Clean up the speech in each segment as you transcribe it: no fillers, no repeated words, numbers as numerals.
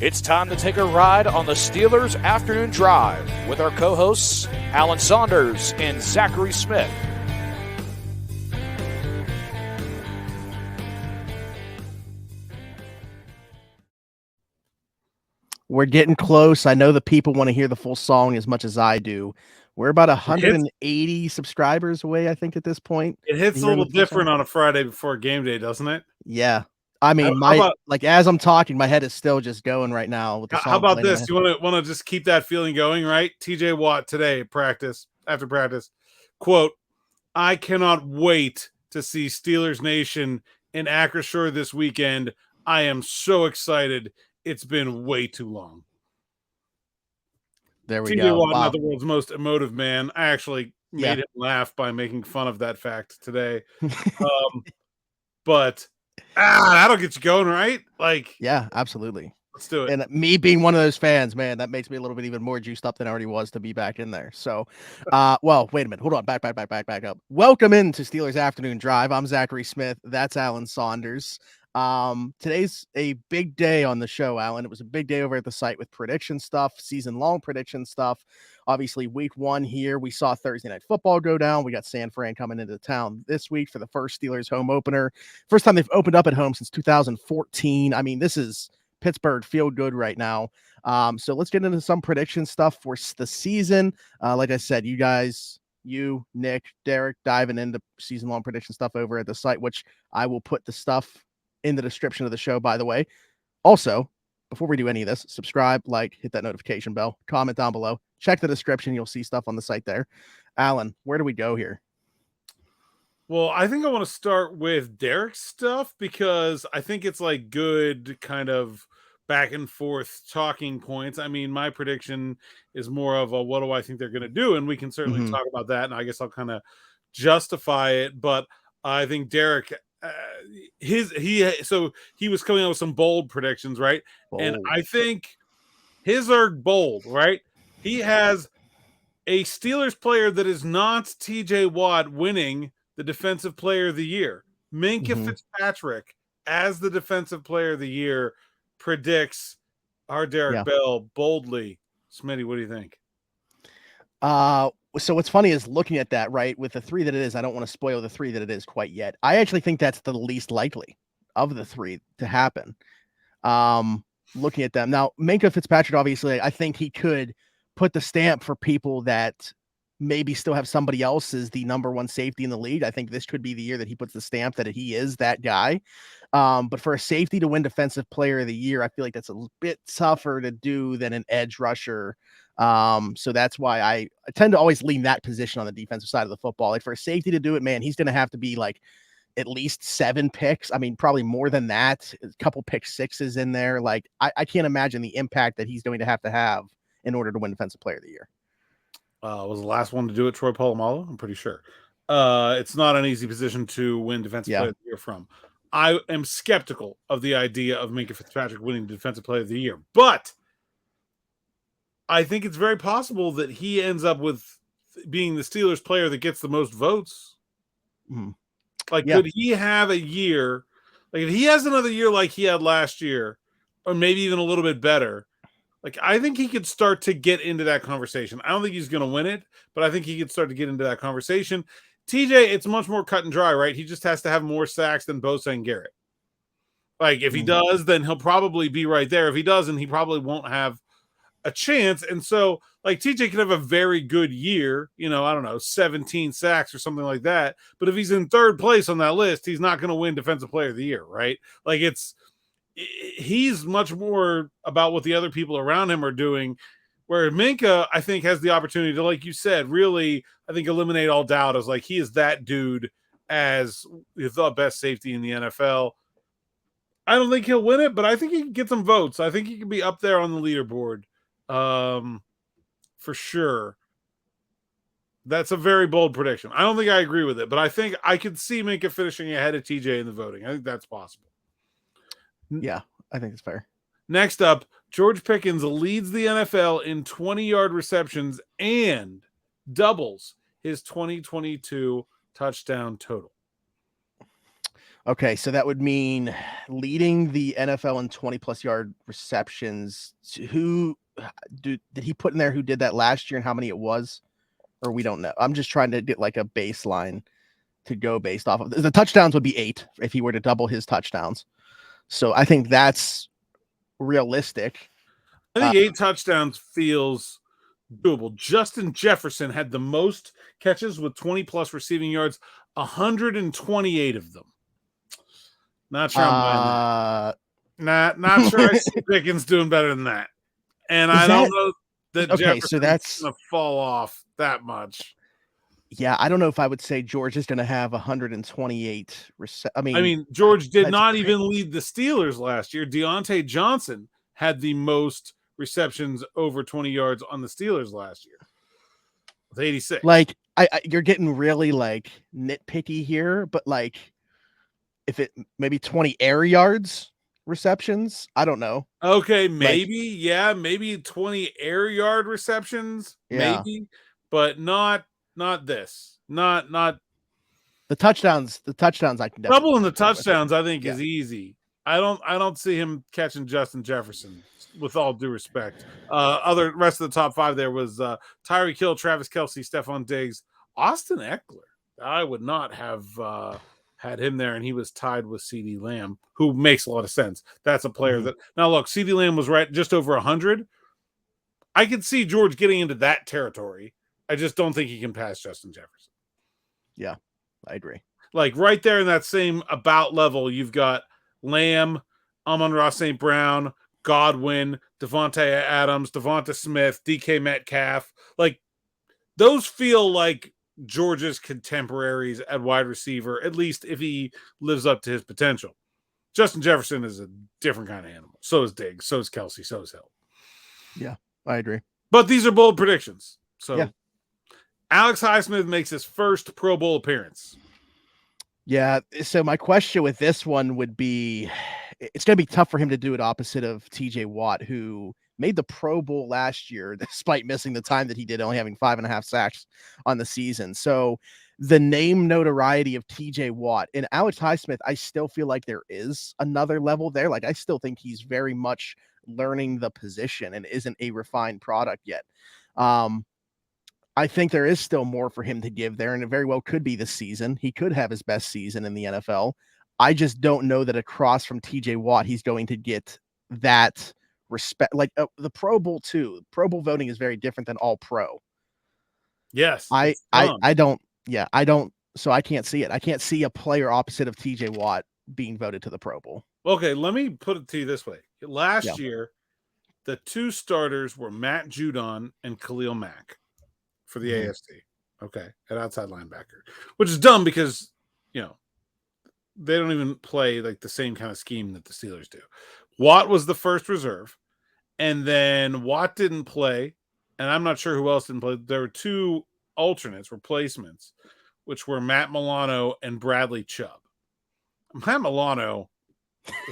It's time to take a ride on the Steelers Afternoon Drive with our co-hosts, Alan Saunders and Zachary Smith. We're getting close. I know the people want to hear the full song as much as I do. We're about 180 subscribers away, I think, at this point. It hits a little different on a Friday before game day, doesn't it? Yeah. I mean, as I'm talking, my head is still just going right now with the song. How about this? You want to just keep that feeling going, right? TJ Watt today, after practice, quote, "I cannot wait to see Steelers Nation in Acrisure this weekend. I am so excited. It's been way too long." There we TJ go. Watt, not the world's most emotive man. I actually made him laugh by making fun of that fact today. But that'll get you going, right? Yeah, absolutely. Let's do it. And me being one of those fans, man, that makes me a little bit even more juiced up than I already was to be back in there. So, well, wait a minute. Hold on. Back up. Welcome into Steelers Afternoon Drive. I'm Zachary Smith. That's Alan Saunders. Today's a big day on the show, Alan. It was a big day over at the site with prediction stuff, season-long prediction stuff. Obviously, week one here, we saw Thursday Night Football go down. We got San Fran coming into town this week for the first Steelers home opener. First time they've opened up at home since 2014. I mean, this is Pittsburgh feel good right now. So let's get into some prediction stuff for the season. Like I said, you guys, you, Nick, Derek, diving into season-long prediction stuff over at the site, which I will put the stuff in the description of the show, by the way. Also, before we do any of this, subscribe, like, hit that notification bell, comment down below, check the description. You'll see stuff on the site there. Alan, where do we go here? Well, I think I want to start with Derek's stuff because I think it's like good kind of back and forth talking points. I mean, my prediction is more of a what do I think they're going to do? And we can certainly talk about that. And I guess I'll kind of justify it. But I think Derek, he was coming out with some bold predictions, right? And I think his are bold, right? He has a Steelers player that is not TJ Watt winning the Defensive Player of the Year. Minkah Fitzpatrick as the Defensive Player of the Year predicts our Derek Bell boldly. Smitty, what do you think? So what's funny is looking at that, right, with the three that it is, I don't want to spoil the three that it is quite yet. I actually think that's the least likely of the three to happen. Looking at them. Now, Minkah Fitzpatrick, obviously, I think he could put the stamp for people that maybe still have somebody else as the number one safety in the league. I think this could be the year that he puts the stamp that he is that guy. But for a safety to win Defensive Player of the Year, I feel like that's a bit tougher to do than an edge rusher. So that's why I tend to always lean that position on the defensive side of the football. Like for a safety to do it, man, he's going to have to be like at least 7 picks. I mean, probably more than that, a couple pick sixes in there. Like I can't imagine the impact that he's going to have in order to win Defensive Player of the Year. Was the last one to do it Troy Polamalu? I'm pretty sure. It's not an easy position to win Defensive Player of the Year from. I am skeptical of the idea of Minkah Fitzpatrick winning Defensive Player of the Year, but I think it's very possible that he ends up with being the Steelers player that gets the most votes. Could he have a year? Like if he has another year like he had last year, or maybe even a little bit better, like I think he could start to get into that conversation. I don't think he's going to win it, but I think he could start to get into that conversation. TJ, it's much more cut and dry, right? He just has to have more sacks than Bosa and Garrett. Like if he does, then he'll probably be right there. If he doesn't, he probably won't have a chance. And so like TJ could have a very good year, I don't know, 17 sacks or something like that. But if he's in third place on that list, he's not going to win Defensive Player of the Year, right? Like he's much more about what the other people around him are doing, where Minkah, I think, has the opportunity to, like you said, really, I think, eliminate all doubt as like he is that dude as the best safety in the NFL. I don't think he'll win it, but I think he can get some votes. I think he can be up there on the leaderboard for sure. That's a very bold prediction. I don't think I agree with it, but I think I could see Minkah finishing ahead of TJ in the voting. I think that's possible. Yeah, I think it's fair. Next up, George Pickens leads the NFL in 20-yard receptions and doubles his 2022 touchdown total. Okay, so that would mean leading the NFL in 20+ yard receptions. Who did he put in there who did that last year and how many it was? Or we don't know. I'm just trying to get like a baseline to go based off of. The touchdowns would be 8 if he were to double his touchdowns. So I think that's realistic. I think 8 touchdowns feels doable. Justin Jefferson had the most catches with 20+ receiving yards, 128 of them. Not sure I'm buying that. Not sure I see Pickens doing better than that. And I don't know that Jefferson's going to fall off that much. Yeah, I don't know if I would say George is going to have 128. I mean, George did not even lead the Steelers last year. Deontay Johnson had the most receptions over 20 yards on the Steelers last year with 86. Like, you're getting really like nitpicky here, but like, if it maybe 20 air yards receptions, I don't know. Okay, maybe, maybe 20 air yard receptions, maybe, but not this. Not the touchdowns. The touchdowns I can definitely doubling the touchdowns. I think is easy. I don't see him catching Justin Jefferson. With all due respect, other rest of the top 5 there was Tyreek Hill, Travis Kelce, Stephon Diggs, Austin Eckler. I would not have had him there, and he was tied with CeeDee Lamb, who makes a lot of sense. That's a player that now look. CeeDee Lamb was right just over 100. I could see George getting into that territory. I just don't think he can pass Justin Jefferson. Yeah, I agree. Like right there in that same about level, you've got Lamb, Amon-Ra St. Brown, Godwin, Devontae Adams, Devonta Smith, DK Metcalf. Like those feel like George's contemporaries at wide receiver, at least if he lives up to his potential. Justin Jefferson is a different kind of animal. So is Diggs, so is Kelce, so is Hill. Yeah, I agree. But these are bold predictions. So Alex Highsmith makes his first Pro Bowl appearance. Yeah, so my question with this one would be, it's going to be tough for him to do it opposite of TJ Watt, who made the Pro Bowl last year, despite missing the time that he did, only having 5.5 sacks on the season. So the name notoriety of TJ Watt and Alex Highsmith, I still feel like there is another level there. Like I still think he's very much learning the position and isn't a refined product yet. I think there is still more for him to give there, and it very well could be this season. He could have his best season in the NFL. I just don't know that across from TJ Watt, he's going to get that respect. Like the Pro Bowl too. Pro Bowl voting is very different than all pro. Yes. I don't. So I can't see it. I can't see a player opposite of TJ Watt being voted to the Pro Bowl. Okay. Let me put it to you this way. Last year, the 2 starters were Matt Judon and Khalil Mack for the AFC. Okay. At outside linebacker, which is dumb because, they don't even play like the same kind of scheme that the Steelers do. Watt was the first reserve, and then Watt didn't play, and I'm not sure who else didn't play. There were 2 alternates, replacements, which were Matt Milano and Bradley Chubb. Matt Milano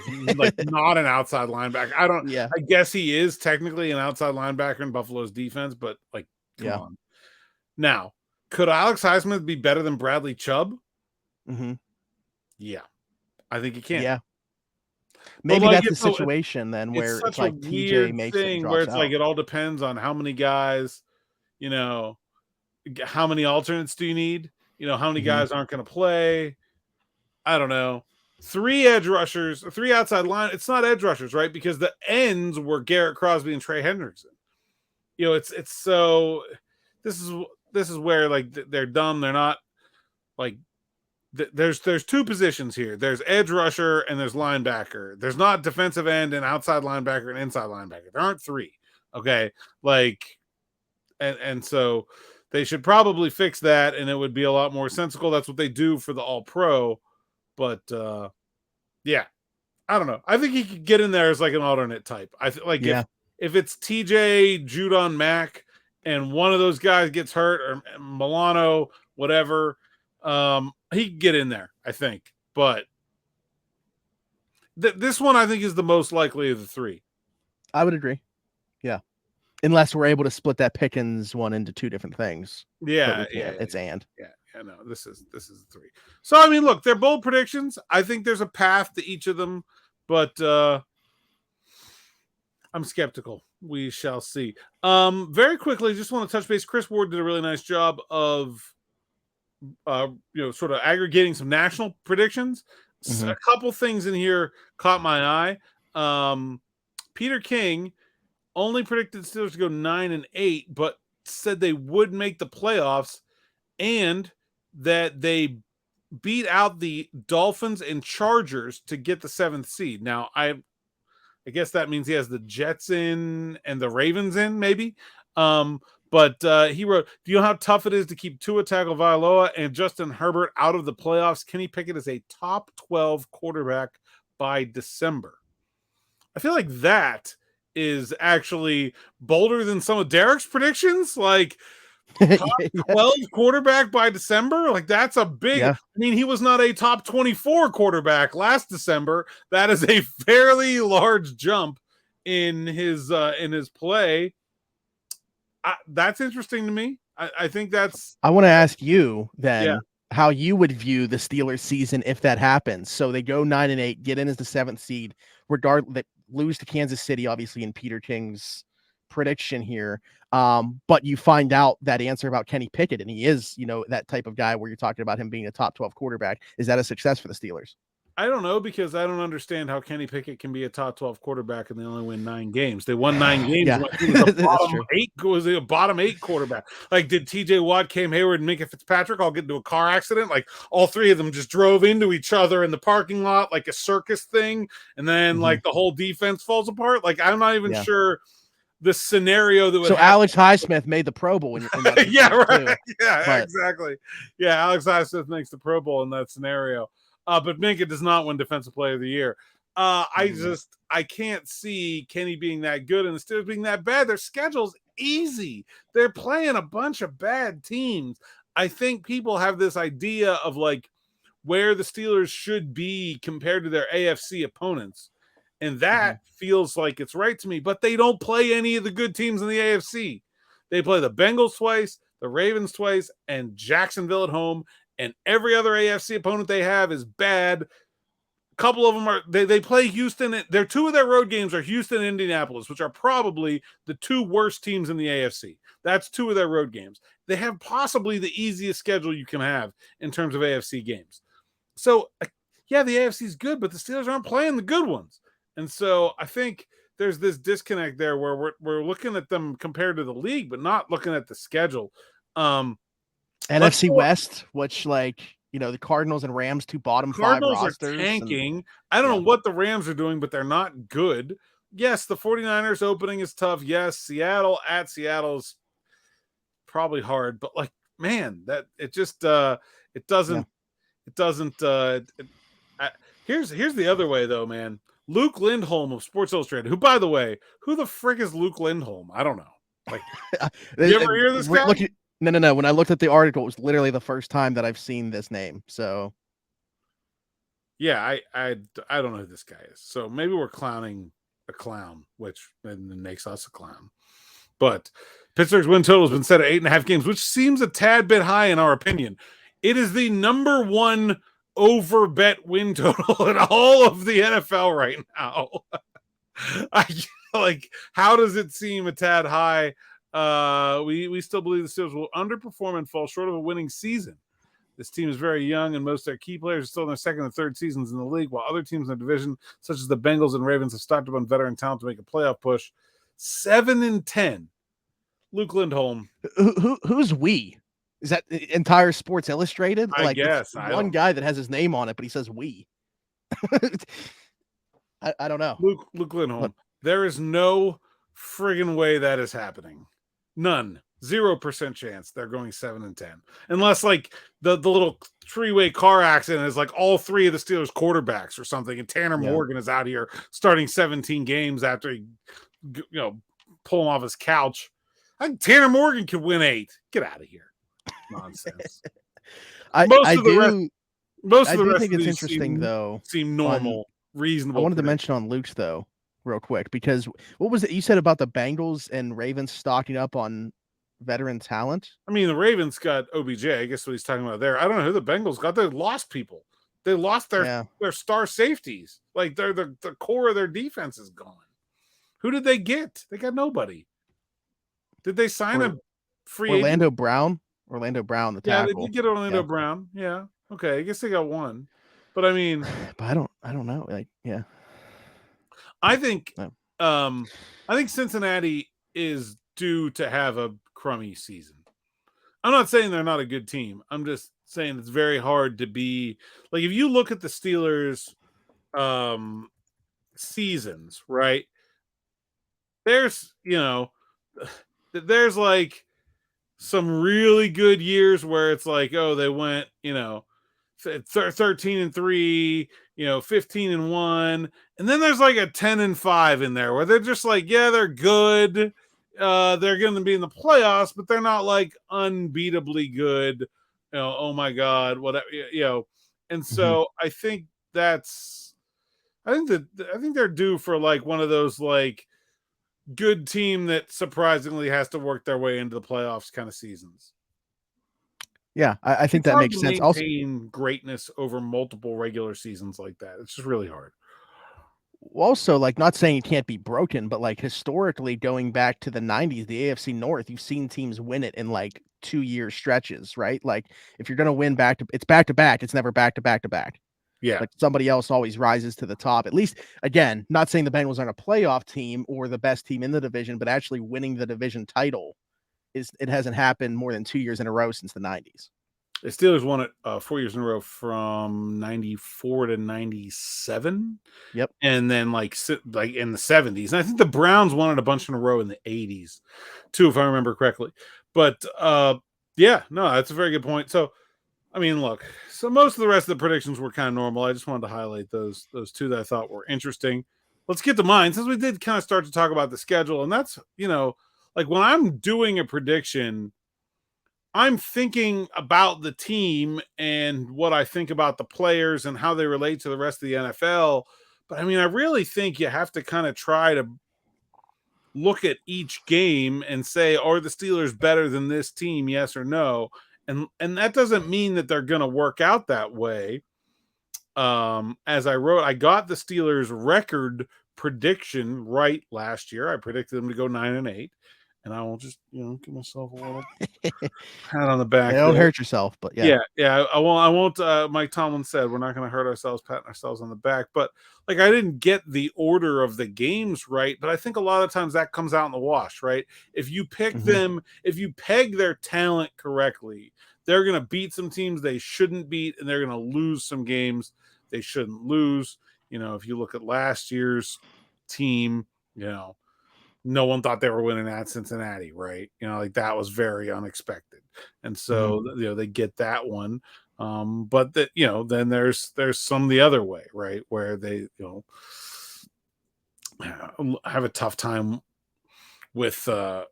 is like not an outside linebacker. I guess he is technically an outside linebacker in Buffalo's defense, but like, come on. Now, could Alex Highsmith be better than Bradley Chubb? Mm-hmm. Yeah, I think he can. Yeah, maybe that's the situation then where it's like TJ makes it, where it's like it all depends on how many guys, how many alternates do you need? How many guys aren't going to play? I don't know. 3 edge rushers, 3 outside line. It's not edge rushers, right? Because the ends were Garrett Crosby and Trey Hendrickson. It's so. This is where like they're dumb. They're not like. There's 2 positions here. There's edge rusher and there's linebacker. There's not defensive end and outside linebacker and inside linebacker. There aren't 3. Okay. Like, and so they should probably fix that and it would be a lot more sensible. That's what they do for the all pro. But yeah, I don't know. I think he could get in there as like an alternate type. I like if it's TJ, Judon, Mack, and one of those guys gets hurt or Milano, whatever, he can get in there, I think. But this one, I think, is the most likely of the 3. I would agree. Yeah. Unless we're able to split that Pickens one into 2 different things. Yeah. It's and. Yeah. no, this is 3. So I mean, look, they're bold predictions. I think there's a path to each of them, but I'm skeptical. We shall see. Very quickly, just want to touch base. Chris Ward did a really nice job of sort of aggregating some national predictions. Mm-hmm. A couple things in here caught my eye. Peter King only predicted Steelers to go 9-8, but said they would make the playoffs and that they beat out the Dolphins and Chargers to get the 7th seed. Now, I guess that means he has the Jets in and the Ravens in, maybe. But he wrote, do you know how tough it is to keep Tua Tagovailoa and Justin Herbert out of the playoffs? Kenny Pickett is a top 12 quarterback by December. I feel like that is actually bolder than some of Derek's predictions. Like, top 12 quarterback by December? Like, that's a big... Yeah. I mean, he was not a top 24 quarterback last December. That is a fairly large jump in his play. That's interesting to me. I think that's... I want to ask you then how you would view the Steelers season if that happens. So they go 9-8, get in as the 7th seed, regardless, lose to Kansas City, obviously, in Peter King's prediction here. But you find out that answer about Kenny Pickett, and he is, that type of guy where you're talking about him being a top 12 quarterback. Is that a success for the Steelers? I don't know, because I don't understand how Kenny Pickett can be a top 12 quarterback and they only win 9 games. They won 9 games. Yeah. He was a bottom 8 quarterback. Like, did TJ Watt, Cam Hayward, and Minka Fitzpatrick all get into a car accident? Like, all 3 of them just drove into each other in the parking lot like a circus thing, and then like the whole defense falls apart. Like, I'm not even sure the scenario that would happen. Alex Highsmith made the Pro Bowl in that yeah, right. Too. Yeah, exactly. Yeah, Alex Highsmith makes the Pro Bowl in that scenario. But Minka does not win Defensive Player of the Year. I can't see Kenny being that good and the Steelers being that bad. Their schedule's easy. They're playing a bunch of bad teams. I think people have this idea of like where the Steelers should be compared to their AFC opponents. And that feels like it's right to me, but they don't play any of the good teams in the AFC. They play the Bengals twice, the Ravens twice, and Jacksonville at home. And every other AFC opponent they have is bad. A couple of them are they play Houston. Their 2 of their road games are Houston and Indianapolis, which are probably the 2 worst teams in the AFC. That's 2 of their road games. They have possibly the easiest schedule you can have in terms of AFC games. So, yeah, the AFC is good, but the Steelers aren't playing the good ones. And so I think there's this disconnect there where we're looking at them compared to the league, but not looking at the schedule. NFC West, which the Cardinals and Rams, 2 bottom 5 rosters. Are tanking. I don't know what the Rams are doing, but they're not good. Yes, the 49ers opening is tough. Yes, Seattle at Seattle is probably hard, but man, that it just here's the other way though, man. Luke Lindholm of Sports Illustrated, who, by the way, who the frick is Luke Lindholm? I don't know. Like, you ever hear this guy? No. When I looked at the article, it was literally the first time that I've seen this name. So, yeah, I don't know who this guy is. So maybe we're clowning a clown, which then makes us a clown. But Pittsburgh's win total has been set at 8.5 games, which seems a tad bit high in our opinion. It is the number 1 over bet win total in all of the NFL right now. How does it seem a tad high? We still believe the Steelers will underperform and fall short of a winning season. This team is very young, and most of their key players are still in their 2nd and 3rd seasons in the league, while other teams in the division, such as the Bengals and Ravens, have stocked up on veteran talent to make a playoff push. 7-10. Luke Lindholm. Who's we? Is that entire Sports Illustrated? I guess. One guy that has his name on it, but he says we. I don't know. Luke Lindholm. There is no friggin' way that is happening. None. 0% chance they're going 7-10. Unless the little 3-way car accident is all 3 of the Steelers quarterbacks or something, and Tanner Morgan is out here starting 17 games after he pull him off his couch. I think Tanner Morgan could win 8. Get out of here. Nonsense. I think it's interesting though. Seem normal, reasonable. I wanted to mention on Luke's though, real quick, because what was it you said about the Bengals and Ravens stocking up on veteran talent. I mean, the Ravens got OBJ. I guess what he's talking about there. I don't know who the Bengals got. They lost people. They lost their star safeties. Like the core of their defense is gone. Who did they get? They got nobody. Did they sign a free Orlando agent? Brown? Orlando Brown, the Yeah, tackle. they did get Orlando Brown. Yeah. Okay. I guess they got one. But I mean, but I don't know. Like, yeah. I think Cincinnati is due to have a crummy season. I'm not saying they're not a good team. I'm just saying it's very hard to be like, if you look at the Steelers seasons, right? There's like some really good years where it's like, oh, they went, 13-3, 15-1, and then there's like a 10-5 in there where they're just like, yeah, they're good. They're going to be in the playoffs, but they're not like unbeatably good. Oh my God, whatever, And so I think they're due for like one of those like good team that surprisingly has to work their way into the playoffs kind of seasons. Yeah, I think that makes sense. Maintain greatness over multiple regular seasons like that. It's just really hard. Also, like, not saying it can't be broken, but like historically going back to the 90s, the AFC North, you've seen teams win it in like 2-year stretches, right? Like if you're going to win it's back to back. It's never back to back to back. Yeah. Like somebody else always rises to the top. At least, again, not saying the Bengals aren't a playoff team or the best team in the division, but actually winning the division title it hasn't happened more than 2 years in a row since the 90s. The Steelers won it 4 years in a row from 94 to 97. Yep. And then like in the 70s. And I think the Browns won it a bunch in a row in the 80s too, if I remember correctly. But yeah, no, that's a very good point. So, I mean, look, so most of the rest of the predictions were kind of normal. I just wanted to highlight those two that I thought were interesting. Let's get to mine, since we did kind of start to talk about the schedule. And that's, like when I'm doing a prediction, I'm thinking about the team and what I think about the players and how they relate to the rest of the NFL. But I mean, I really think you have to kind of try to look at each game and say, are the Steelers better than this team? Yes or no? And that doesn't mean that they're going to work out that way. As I wrote, I got the Steelers record prediction right last year. I predicted them to go 9-8. And I will just, give myself a little pat on the back. Don't hurt yourself, but yeah. I won't. Mike Tomlin said we're not going to hurt ourselves, patting ourselves on the back. But like, I didn't get the order of the games right. But I think a lot of times that comes out in the wash, right? If you pick them, if you peg their talent correctly, they're going to beat some teams they shouldn't beat, and they're going to lose some games they shouldn't lose. If you look at last year's team, no one thought they were winning at Cincinnati, right? Like that was very unexpected. And so, they get that one. But that, then there's some the other way, right? Where they, have a tough time with the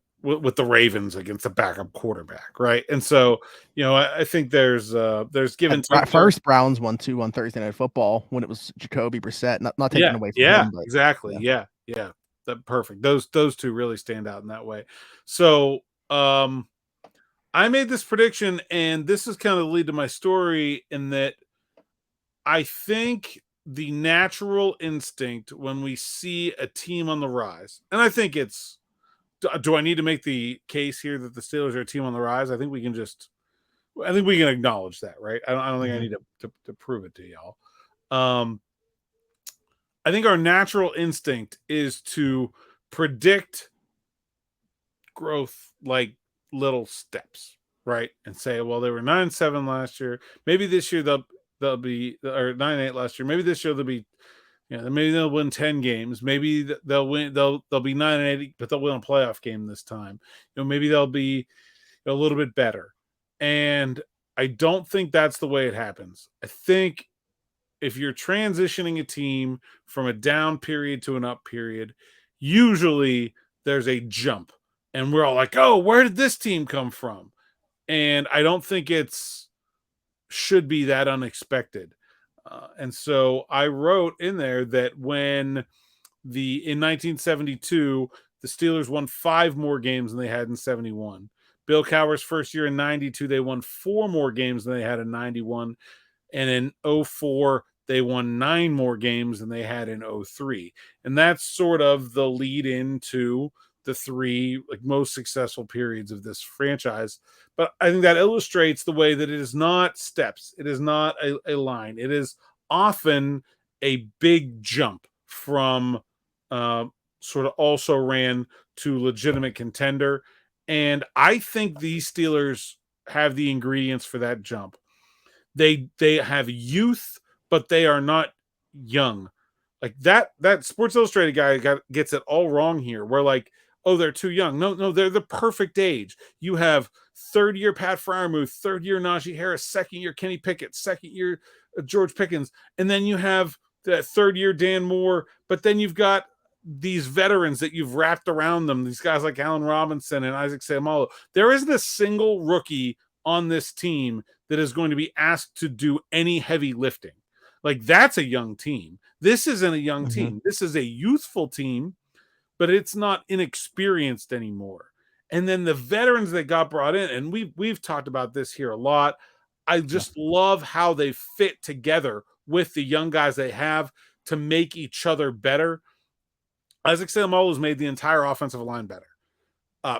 Ravens against a backup quarterback, right? And so, I think there's given first Browns 1-2 on Thursday Night Football when it was Jacoby Brissett, not taking away from him. But, exactly. Yeah. That perfect. Those two really stand out in that way. So I made this prediction, and this is kind of the lead to my story, in that I think the natural instinct when we see a team on the rise, and I think it's, do I need to make the case here that the Steelers are a team on the rise? I think we can acknowledge that, right? I don't think I need to prove it to y'all. I think our natural instinct is to predict growth like little steps, right? And say, well, they were 9-7 last year. Maybe this year they'll be, or 9-8 last year. Maybe this year they'll be, maybe they'll win 10 games. Maybe they'll win. They'll be 9-8, but they'll win a playoff game this time. Maybe they'll be a little bit better. And I don't think that's the way it happens. I think if you're transitioning a team from a down period to an up period, usually there's a jump, and we're all like, oh, where did this team come from? And I don't think should be that unexpected. And so I wrote in there that in 1972, the Steelers won 5 more games than they had in 71. Bill Cowher's first year in 92, they won 4 more games than they had in 91. And in 04, they won 9 more games than they had in 03. And that's sort of the lead into the 3 most successful periods of this franchise. But I think that illustrates the way that it is not steps. It is not a line. It is often a big jump from sort of also ran to legitimate contender. And I think these Steelers have the ingredients for that jump. They have youth, but they are not young. Like that Sports Illustrated guy gets it all wrong here. Where oh, they're too young. No, they're the perfect age. You have third year Pat Freiermuth, third year Najee Harris, second year Kenny Pickett, second year George Pickens, and then you have that third year Dan Moore. But then you've got these veterans that you've wrapped around them. These guys like Allen Robinson and Isaac Seumalo. There isn't a single rookie on this team that is going to be asked to do any heavy lifting. That's a young team. This isn't a young team. This is a youthful team, but it's not inexperienced anymore. And then the veterans that got brought in, and we've talked about this here a lot. I just love how they fit together with the young guys they have to make each other better. Isaac Seumalo has made the entire offensive line better.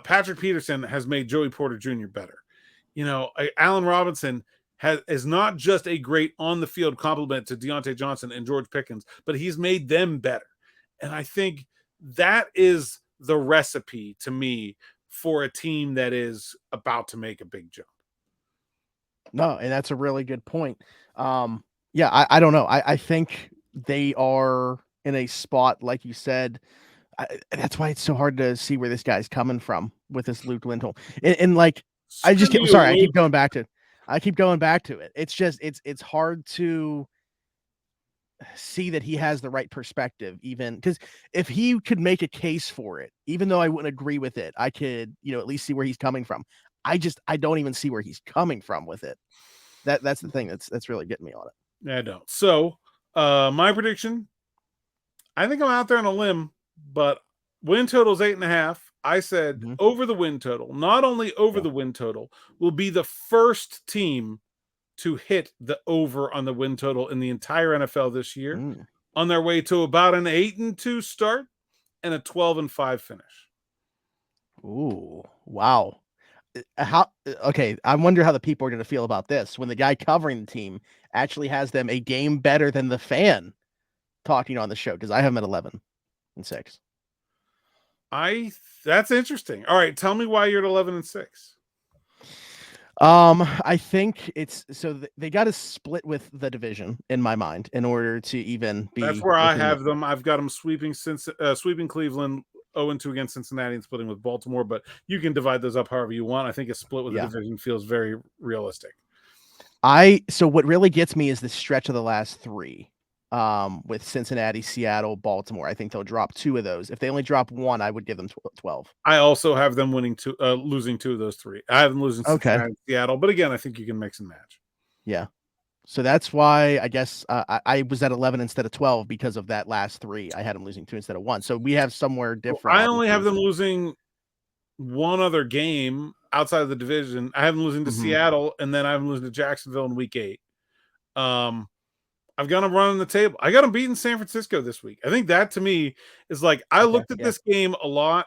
Patrick Peterson has made Joey Porter Jr. better. Allen Robinson is not just a great on-the-field compliment to Deontay Johnson and George Pickens, but he's made them better. And I think that is the recipe to me for a team that is about to make a big jump. No, and that's a really good point. I don't know. I think they are in a spot, like you said. That's why it's so hard to see where this guy's coming from with this Luke Lindholm. And I keep going back to it. It's just, it's hard to see that he has the right perspective, even because if he could make a case for it, even though I wouldn't agree with it, I could, at least see where he's coming from. I don't even see where he's coming from with it. That's the thing that's really getting me on it. Yeah, I don't. So my prediction, I think I'm out there on a limb, but win total is 8.5. I said over the win total. Not only over the win total, will be the first team to hit the over on the win total in the entire NFL this year, on their way to about an 8-2 start and a 12-5 finish. Ooh, wow. I wonder how the people are going to feel about this when the guy covering the team actually has them a game better than the fan talking on the show, because I have them at 11-6. That's interesting. All right, tell me why you're at 11-6. I think it's so they got to split with the division in my mind in order to even be. That's where I have them. I've got them sweeping Cleveland, 0-2 against Cincinnati, and splitting with Baltimore. But you can divide those up however you want. I think a split with the division feels very realistic. So what really gets me is the stretch of the last 3. With Cincinnati, Seattle, Baltimore. I think they'll drop 2 of those. If they only drop 1, I would give them 12. I also have them losing 2 of those 3. I have them losing Cincinnati, Seattle, but again, I think you can mix and match. Yeah. So that's why I guess I was at 11 instead of 12 because of that last 3. I had them losing 2 instead of 1. So we have somewhere different. I only have them losing 1 other game outside of the division. I have them losing to Seattle, and then I have them losing to Jacksonville in week 8. I've got them running the table. I got them beating San Francisco this week. I think that to me is I looked at this game a lot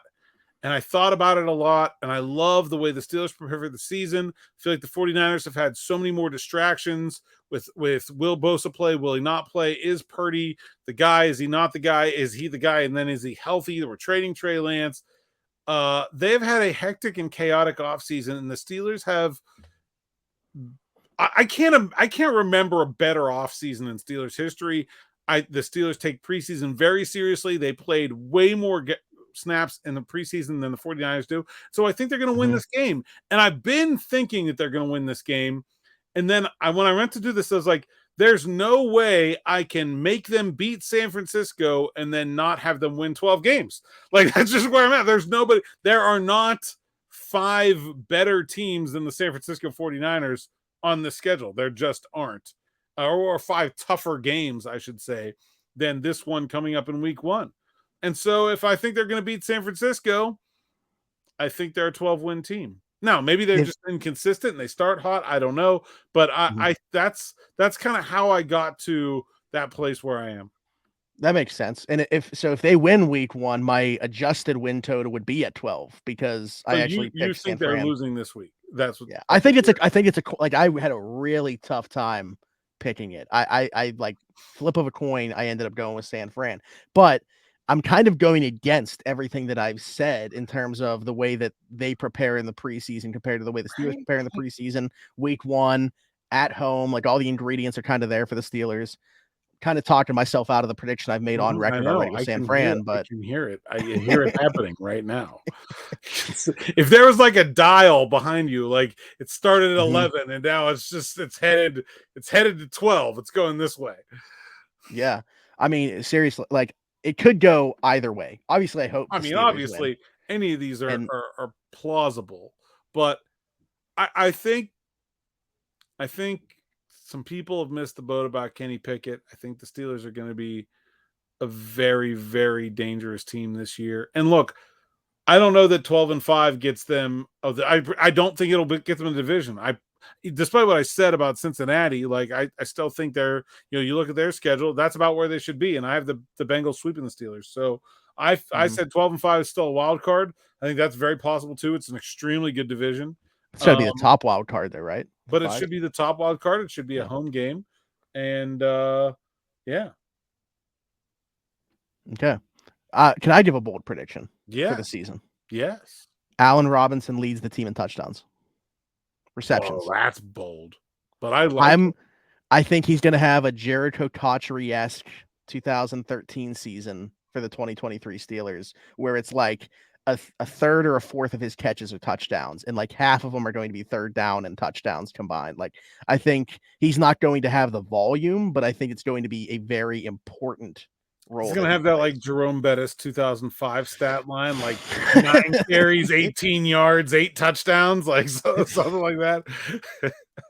and I thought about it a lot. And I love the way the Steelers prepare for the season. I feel like the 49ers have had so many more distractions with will Bosa play? Will he not play? Is Purdy the guy? Is he not the guy? Is he the guy? And then is he healthy? We're trading Trey Lance. They've had a hectic and chaotic offseason, and the Steelers have I can't remember a better offseason in Steelers history. The Steelers take preseason very seriously. They played way more snaps in the preseason than the 49ers do. So I think they're going to win this game. And I've been thinking that they're going to win this game. And then when I went to do this, I was like, there's no way I can make them beat San Francisco and then not have them win 12 games. That's just where I'm at. There are not 5 better teams than the San Francisco 49ers on the schedule. There just aren't, or 5 tougher games, I should say, than this one coming up in week 1. And so if I think they're going to beat San Francisco, I think they're a 12-win team. Now, maybe they're just inconsistent and they start hot. I don't know, but that's kind of how I got to that place where I am. That makes sense. And if they win week 1, my adjusted win total would be at 12 because I actually you think they're losing this week. That's what. Yeah, I think it's like I had a really tough time picking it. I like flip of a coin. I ended up going with San Fran, but I'm kind of going against everything that I've said in terms of the way that they prepare in the preseason compared to the way the Steelers prepare in the preseason. Week 1 at home, like all the ingredients are kind of there for the Steelers. Kind of talking myself out of the prediction I've made on record already with San Fran, but I can hear it. I hear it happening right now. If there was like a dial behind you, like it started at 11 and now it's headed to 12. It's going this way. Yeah. I mean, seriously, like it could go either way. Obviously, I hope. Obviously, any of these are plausible, but I think some people have missed the boat about Kenny Pickett. I think the Steelers are going to be a very, very dangerous team this year. And look, I don't know that 12-5 gets them. I don't think it'll get them in the division. Despite what I said about Cincinnati, like I still think they're, you look at their schedule, that's about where they should be. And I have the Bengals sweeping the Steelers. So I said 12-5 is still a wild card. I think that's very possible too. It's an extremely good division. It's got to be the top wild card there, right? But it should be the top wild card. It should be a home game. And yeah. Okay. Can I give a bold prediction for the season? Yes. Allen Robinson leads the team in touchdowns. Receptions. Oh, that's bold. But I think he's going to have a Jericho Cotchery-esque 2013 season for the 2023 Steelers, where it's like a third or a fourth of his catches are touchdowns, and like half of them are going to be third down and touchdowns combined. Like, I think he's not going to have the volume, but I think it's going to be a very important role. He's going to have that like Jerome Bettis 2005 stat line, like 9 carries, 18 yards, 8 touchdowns, like something like that.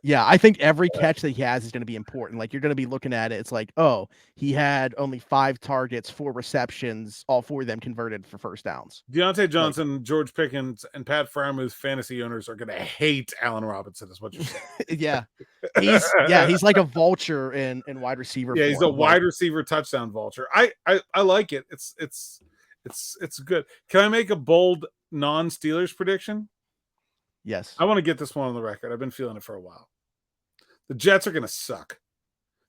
Yeah, I think every catch that he has is going to be important. Like, you're going to be looking at it. It's like, oh, he had only 5 targets, 4 receptions, all 4 of them converted for first downs. Deontay Johnson, George Pickens, and Pat Fryermuth fantasy owners are going to hate Allen Robinson, is what you're saying. Yeah. He's like a vulture in wide receiver. Yeah, he's a wide receiver touchdown vulture. I like it. It's good. Can I make a bold non-Steelers prediction? Yes. I want to get this one on the record. I've been feeling it for a while. The Jets are going to suck.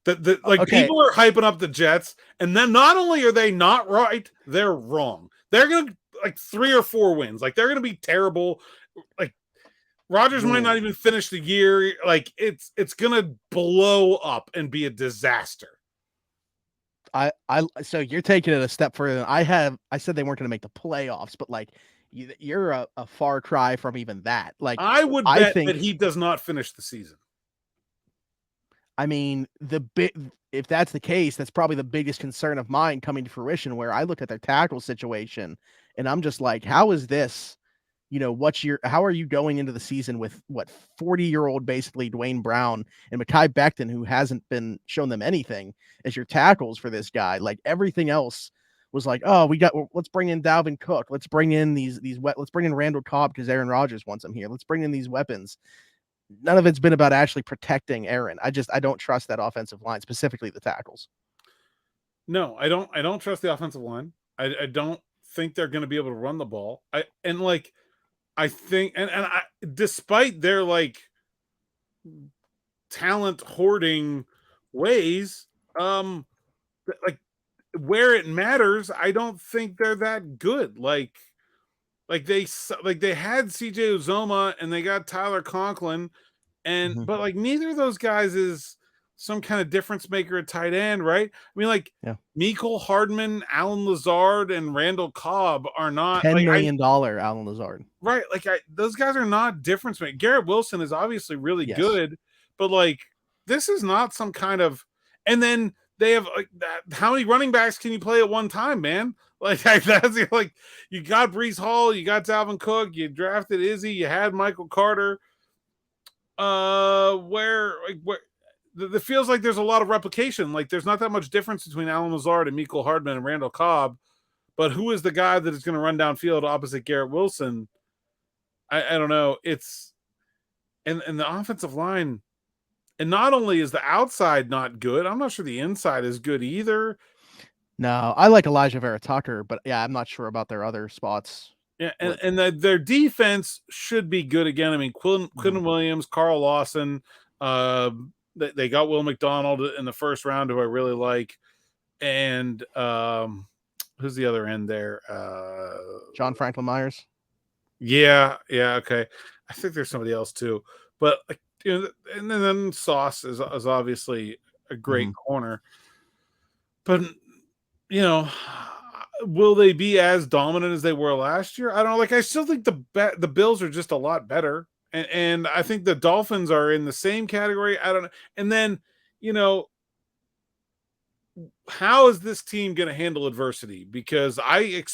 People are hyping up the Jets, and then not only are they not right, they're wrong. They're going to like 3 or 4 wins. Like, they're going to be terrible. Like, Rodgers might not even finish the year. Like, it's going to blow up and be a disaster. So you're taking it a step further than I have. I said they weren't going to make the playoffs, but like, you're a far cry from even that. Like, I would bet that he does not finish the season. I mean, if that's the case, that's probably the biggest concern of mine coming to fruition, where I look at their tackle situation and I'm just like, how is this, how are you going into the season with 40-year-old basically Dwayne Brown and Mekhi Becton, who hasn't been shown them anything, as your tackles for this guy? Like, everything else was like, oh, let's bring in Dalvin Cook. Let's bring in let's bring in Randall Cobb because Aaron Rodgers wants him here. Let's bring in these weapons. None of it's been about actually protecting Aaron. I don't trust that offensive line, specifically the tackles. No, I don't trust the offensive line. I don't think they're going to be able to run the ball. Despite their like talent hoarding ways, where it matters, I don't think they're that good. Like they had CJ Uzomah and they got Tyler Conklin, and but like neither of those guys is some kind of difference maker at tight end, right? I mean, Mecole Hardman, Alan Lazard, and Randall Cobb are not $10 million Alan Lazard, right? Like those guys are not difference maker. Garrett Wilson is obviously really good, but like this is not some kind of. And then they have like that. How many running backs can you play at one time, man? Like that's like you got Breece Hall, you got Dalvin Cook, you drafted Izzy, you had Michael Carter. Where it feels like there's a lot of replication. Like there's not that much difference between Alan Lazard and Mecole Hardman and Randall Cobb, but who is the guy that is going to run downfield opposite Garrett Wilson? I don't know. It's and the offensive line, and not only is the outside not good, I'm not sure the inside is good either. No, I like Elijah Vera Tucker, but yeah, I'm not sure about their other spots. Yeah, and their defense should be good again. I mean, Quinton Williams, Carl Lawson, they got Will McDonald in the first round, who I really like, and who's the other end there? John Franklin Myers. Yeah, okay. I think there's somebody else too, but and then Sauce is obviously a great corner, but will they be as dominant as they were last year? I don't know. Like, I still think the Bills are just a lot better, and I think the Dolphins are in the same category. I don't know. And then, how is this team going to handle adversity? Because I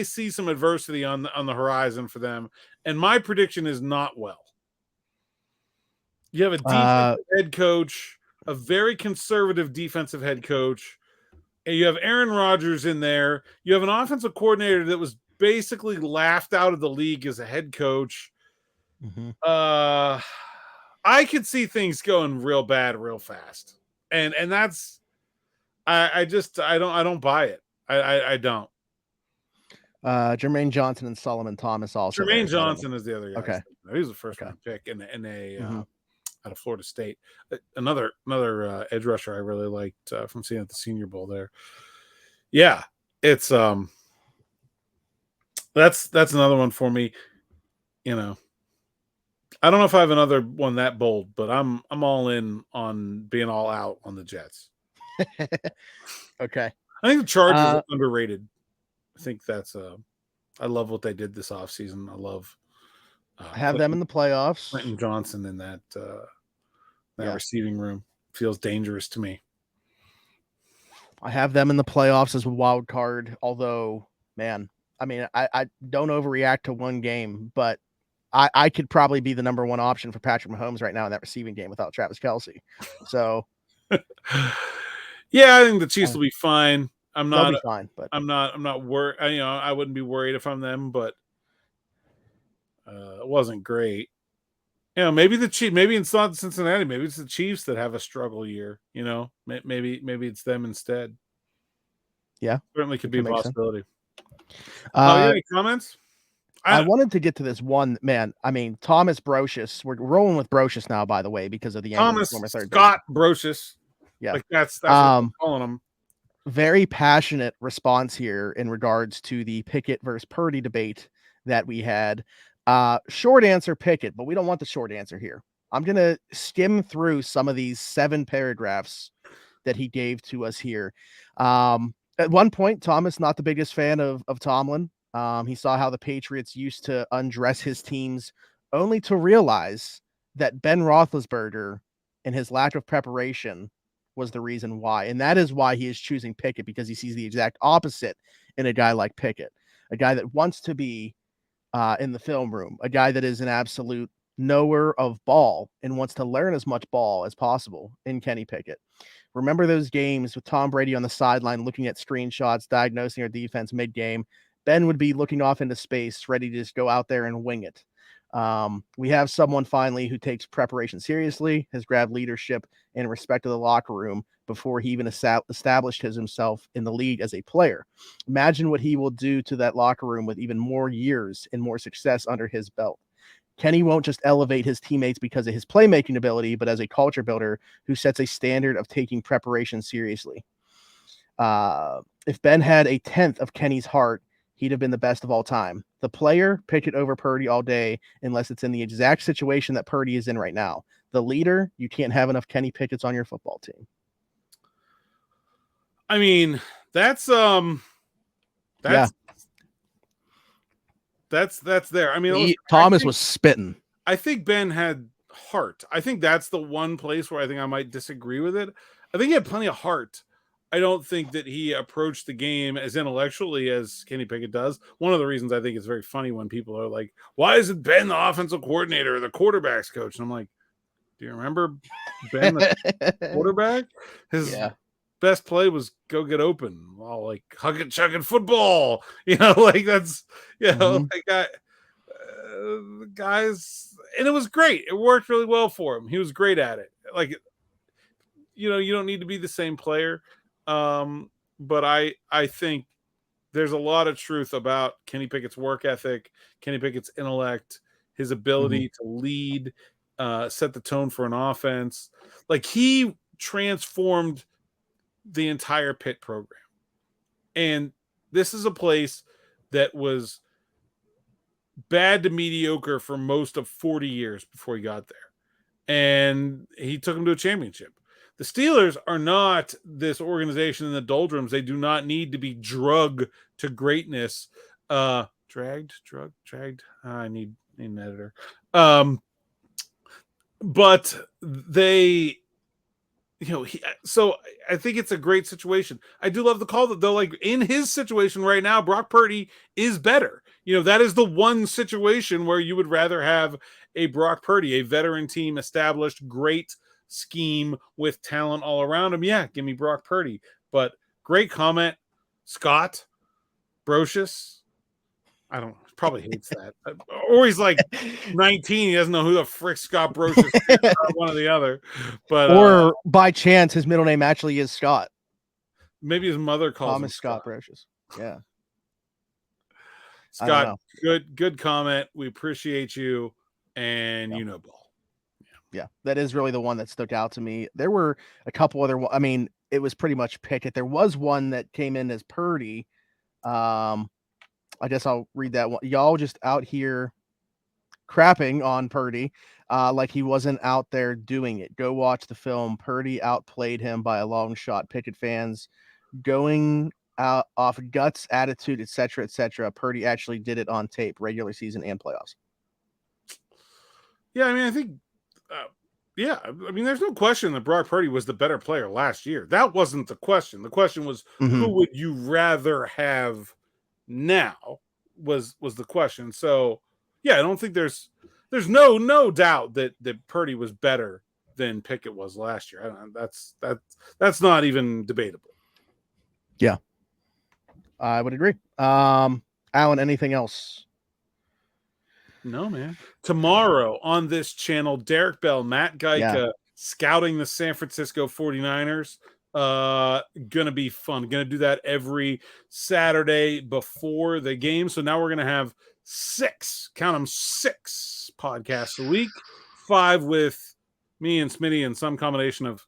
see some adversity on the horizon for them, and my prediction is not well. You have a defensive head coach, a very conservative defensive head coach. And you have Aaron Rodgers in there. You have an offensive coordinator that was basically laughed out of the league as a head coach. I could see things going real bad real fast. And that's I don't buy it. I don't. Jermaine Johnson and Solomon Thomas also. Jermaine Johnson is the other guy. Okay. He was the first round pick in a out of Florida State. Another edge rusher I really liked from seeing at the Senior Bowl there. Yeah, it's that's another one for me. I don't know if I have another one that bold, but I'm all in on being all out on the Jets. Okay. I think the Chargers are underrated. I think that's I love what they did this offseason. I love have them in the playoffs. Quentin Johnson in that receiving room feels dangerous to me. I have them in the playoffs as a wild card, although, man, I mean, I don't overreact to one game, but I could probably be the number one option for Patrick Mahomes right now in that receiving game without Travis Kelce. So, yeah, I think the Chiefs will be fine. They'll be fine, but I'm not worried. I wouldn't be worried if I'm them, but it wasn't great. Maybe the Chiefs. Maybe it's not Cincinnati. Maybe it's the Chiefs that have a struggle year. Maybe it's them instead. Yeah, certainly could be a possibility. Any comments? I wanted to get to this one, man. I mean, Thomas Brocious. We're rolling with Brocious now, by the way, because of the Thomas Scott Brocious. Yeah, like that's what I'm calling him. Very passionate response here in regards to the Pickett versus Purdy debate that we had. Short answer, Pickett, but we don't want the short answer here. I'm going to skim through some of these 7 paragraphs that he gave to us here. At one point, Thomas, not the biggest fan of Tomlin. He saw how the Patriots used to undress his teams only to realize that Ben Roethlisberger and his lack of preparation was the reason why. And that is why he is choosing Pickett, because he sees the exact opposite in a guy like Pickett, a guy that wants to be in the film room, a guy that is an absolute knower of ball and wants to learn as much ball as possible in Kenny Pickett. Remember those games with Tom Brady on the sideline looking at screenshots, diagnosing our defense mid-game? Ben would be looking off into space, ready to just go out there and wing it. We have someone finally who takes preparation seriously, has grabbed leadership and respect of the locker room before he even established himself in the league as a player. Imagine what he will do to that locker room with even more years and more success under his belt. Kenny won't just elevate his teammates because of his playmaking ability, but as a culture builder who sets a standard of taking preparation seriously. If Ben had a 10th of Kenny's heart, he'd have been the best of all time. The player, Pickett over Purdy all day, unless it's in the exact situation that Purdy is in right now. The leader, you can't have enough Kenny Pickett's on your football team. I mean, that's there. I mean, Thomas was spitting. I think Ben had heart. I think that's the one place where I think I might disagree with it. I think he had plenty of heart. I don't think that he approached the game as intellectually as Kenny Pickett does. One of the reasons I think it's very funny when people are like, why isn't Ben the offensive coordinator or the quarterback's coach? And I'm like, do you remember Ben, the quarterback? His best play was go get open. All like hugging, chugging football. Like that's, like the guys, and it was great. It worked really well for him. He was great at it. Like, you don't need to be the same player. But I think there's a lot of truth about Kenny Pickett's work ethic, Kenny Pickett's intellect, his ability to lead, set the tone for an offense. Like, he transformed the entire Pitt program. And this is a place that was bad to mediocre for most of 40 years before he got there. And he took him to a championship. The Steelers are not this organization in the doldrums. They do not need to be drugged to greatness. Dragged. I need an editor. But they, so I think it's a great situation. I do love the call that, though, like, in his situation right now, Brock Purdy is better. That is the one situation where you would rather have a Brock Purdy, a veteran team, established, great scheme with talent all around him. Yeah, give me Brock Purdy. But great comment, Scott Brocious. Probably hates that. Or he's like 19. He doesn't know who the frick Scott Brocious is, one or the other. But or by chance, his middle name actually is Scott. Maybe his mother calls Thomas him Scott Brocious. Yeah. Scott, good comment. We appreciate you, and ball. Yeah, that is really the one that stuck out to me. There were a couple other. I mean, it was pretty much Pickett. There was one that came in as Purdy. I guess I'll read that one. Y'all just out here crapping on Purdy like he wasn't out there doing it. Go watch the film. Purdy outplayed him by a long shot. Pickett fans going out off guts, attitude, etc., etc. Purdy actually did it on tape, regular season and playoffs. Yeah, I mean, I think, there's no question that Brock Purdy was the better player last year. That wasn't the question. The question was, who would you rather have now was the question. So, yeah, I don't think there's no doubt that Purdy was better than Pickett was last year. That's not even debatable. Yeah, I would agree. Alan, anything else? No, man. Tomorrow on this channel, Derek Bell, Matt Geica scouting the San Francisco 49ers. Gonna be fun. Gonna do that every Saturday before the game. So now we're gonna have 6 podcasts a week, 5 with me and Smitty and some combination of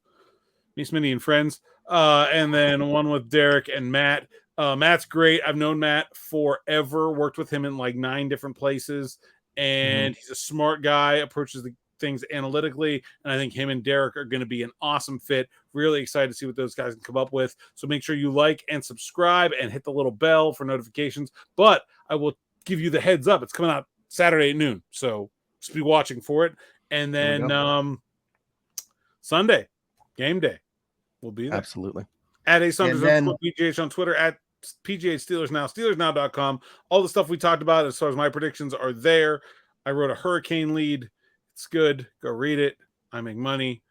me, Smitty, and friends, and then 1 with Derek and Matt. Matt's great. I've known Matt forever, worked with him in like 9 different places, and he's a smart guy, approaches the things analytically, and I think him and Derek are going to be an awesome fit. Really excited to see what those guys can come up with. So make sure you like and subscribe and hit the little bell for notifications. But I will give you the heads up. It's coming out Saturday at noon, so just be watching for it. And then Sunday, game day, we'll be there. Absolutely. At A Saunders PGH on Twitter, at PGH Steelers Now, SteelersNow.com. All the stuff we talked about as far as my predictions are there. I wrote a hurricane lead. It's good. Go read it. I make money.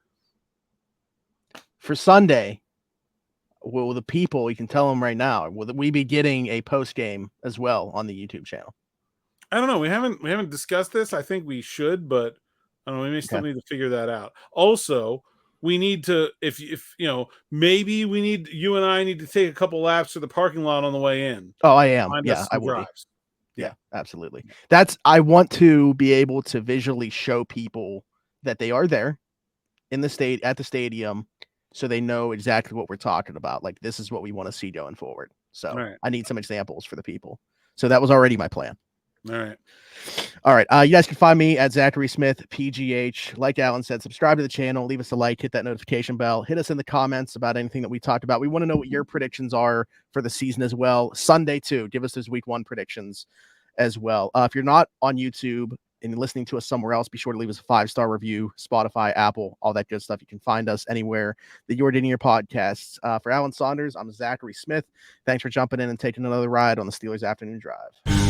For Sunday, will the people, you can tell them right now, will we be getting a post game as well on the YouTube channel? I don't know. We haven't discussed this. I think we should, but I don't know. We may still need to figure that out. Also, we need to, if maybe you and I need to take a couple laps to the parking lot on the way in. Oh, I am. Yeah, I will. Yeah, absolutely. I want to be able to visually show people that they are there in the at the stadium, so they know exactly what we're talking about. Like, this is what we want to see going forward. So I need some examples for the people. So that was already my plan. All right. You guys can find me at Zachary Smith, PGH. Like Alan said, subscribe to the channel, leave us a like, hit that notification bell, hit us in the comments about anything that we talked about. We want to know what your predictions are for the season as well. Sunday too. Give us those week 1 predictions as well. If you're not on YouTube and you're listening to us somewhere else, be sure to leave us a 5-star review, Spotify, Apple, all that good stuff. You can find us anywhere that you're getting your podcasts. For Alan Saunders, I'm Zachary Smith. Thanks for jumping in and taking another ride on the Steelers Afternoon Drive.